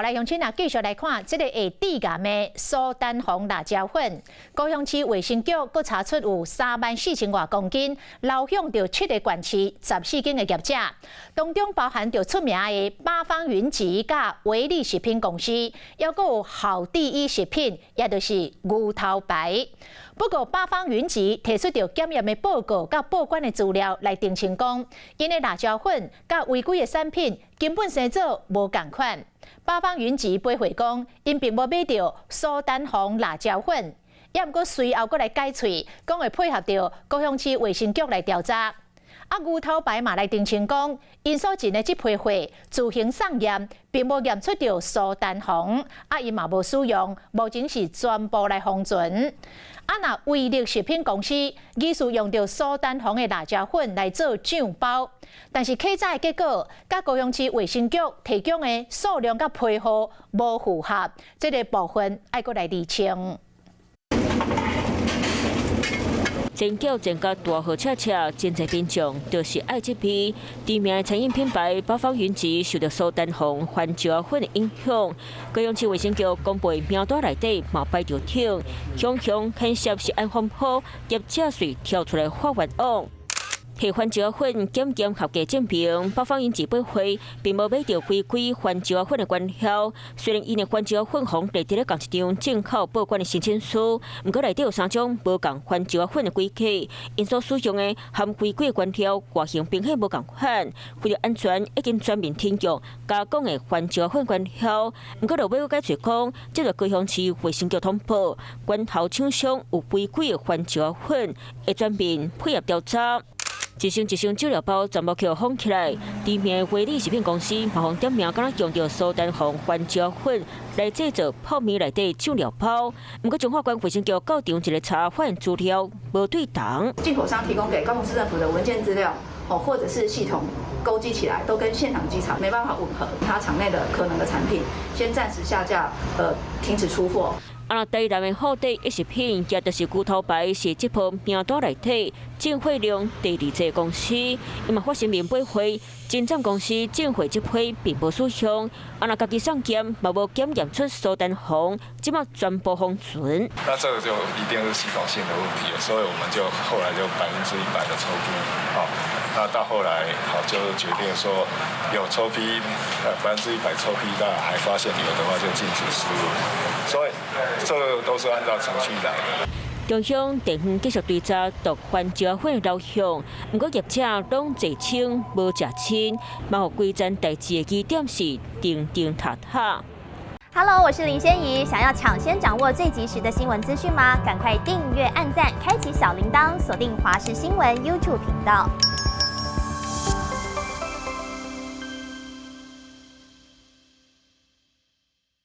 来，乡亲啊，继续来看这个会致癌的苏丹红辣椒粉。高雄市卫生局佫查出有34000多公斤，流向着7个县市、14间的业者，当中包含着出名的八方云集甲维力食品公司，还佫有好第一食品，也就是牛头牌。不过，八方云集提出着检验的报告甲报关的资料来澄清讲，因的辣椒粉甲违规的产品根本生做无共款。八方云集背回讲，因并无买到苏丹红辣椒粉，也毋过随后佫来解喙，讲会配合着高雄市卫生局来调查。牛头牌嘛来澄清讲，因所进的这批货自行送验，并无验出着苏丹红，因嘛无使用，目前是全部来封存。那威力食品公司疑似用着苏丹红的辣椒粉来做酱包，但是客载的结果，甲高雄市卫生局提供的数量甲批号无符合，这个部分爱佫来厘清。真叫真甲大号车，真侪民众就是爱这批知名的餐饮品牌八方云集受到苏丹红番椒粉的影响。高雄市卫生局公布名单内底嘛摆着挺，雄牵涉食安风波，业者遂跳出来发愿网。摕番椒粉检验合格证明，八方云集买货并无买到规番椒粉的原料。虽然因的番椒粉红内伫咧共一张进口报关的申请书，毋过内底有3种无共番椒粉的规格，因所使用的含规的原料外形明显无共款。为了安全，已经全面停用加工的番椒粉原料。毋过，就要解释讲，接着高雄市卫生局通报，源头厂商有违规的番椒粉，会全面配合调查。一箱酒料包全部被封起来，知名的威力食品公司嘛，方点名敢若用着苏丹红番椒粉来制作泡面内底酒料包。不过，中华关卫生局到场一个查，发现资料无对同。进口商提供给高雄市政府的文件资料，或者是系统勾稽起来，都跟现场机场没办法吻合，它场内的可能的产品，先暂时下架，停止出货。台南的好第一食品，也就是牛头牌，是这波名单内底进货量第2济公司。伊嘛发声明买货，真正公司进货这批并无使用，家己上检嘛无检验出苏丹红，即马全部封存。那这个就一定是系统性的问题，所以我们就后来就100%的抽批，那到后来就决定说有抽批100%抽批，但还发现有的话就禁止输入，所以这个都是按照程序来的。中央地方继续追查毒番椒粉的流向，不过业者拢坐清无食清，嘛互规站代志的疑点是定塔。Hello， 我是林仙怡，想要抢先掌握最及时的新闻资讯吗？赶快订阅、按赞、开启小铃铛，锁定华视新闻 YouTube 频道。